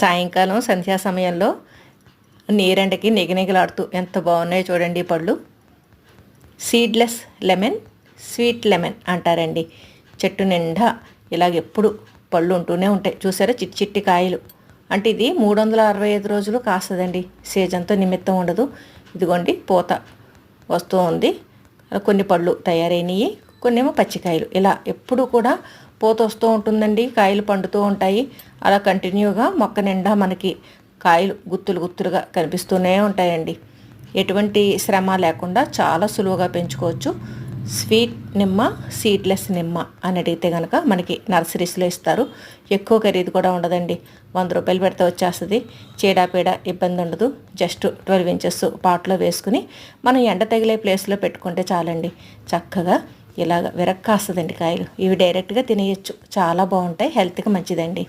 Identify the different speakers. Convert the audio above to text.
Speaker 1: సాయంకాలం సంధ్యా సమయంలో నీరెండకి నిగనిగలాడుతూ ఎంత బాగున్నాయో చూడండి ఈ పళ్ళు. సీడ్లెస్ లెమన్, స్వీట్ లెమన్ అంటారండి. చెట్టు నిండా ఇలాగ ఎప్పుడు పళ్ళు ఉంటూనే ఉంటాయి. చూసారా చిట్టి చిట్టి కాయలు. అంటే ఇది 365 రోజులు కాస్తుందండి. సీజన్తో నిమిత్తం ఉండదు. ఇదిగోండి పూత వస్తూ ఉంది. కొన్ని పళ్ళు తయారైనవి, కొన్నేమో పచ్చికాయలు. ఇలా ఎప్పుడు కూడా పూత వస్తూ ఉంటుందండి, కాయలు పండుతూ ఉంటాయి. అలా కంటిన్యూగా మొక్క నిండా మనకి కాయలు గుత్తులు గుత్తులుగా కనిపిస్తూనే ఉంటాయండి. ఎటువంటి శ్రమ లేకుండా చాలా సులువుగా పెంచుకోవచ్చు. స్వీట్ నిమ్మ, సీడ్లెస్ నిమ్మ అని అడిగితే కనుక మనకి నర్సరీస్లో ఇస్తారు. ఎక్కువ ఖరీదు కూడా ఉండదండి. 100 రూపాయలు పెడితే వచ్చేస్తుంది. చీడాపీడ ఇబ్బంది ఉండదు. జస్ట్ 12 ఇంచెస్ పాట్లో వేసుకుని మనం ఎండ తగిలే ప్లేస్లో పెట్టుకుంటే చాలండి. చక్కగా ఇలాగ విరక్కాస్తుందండి కాయలు. ఇవి డైరెక్ట్గా తినేయచ్చు. చాలా బాగుంటాయి, హెల్త్కి మంచిదండి.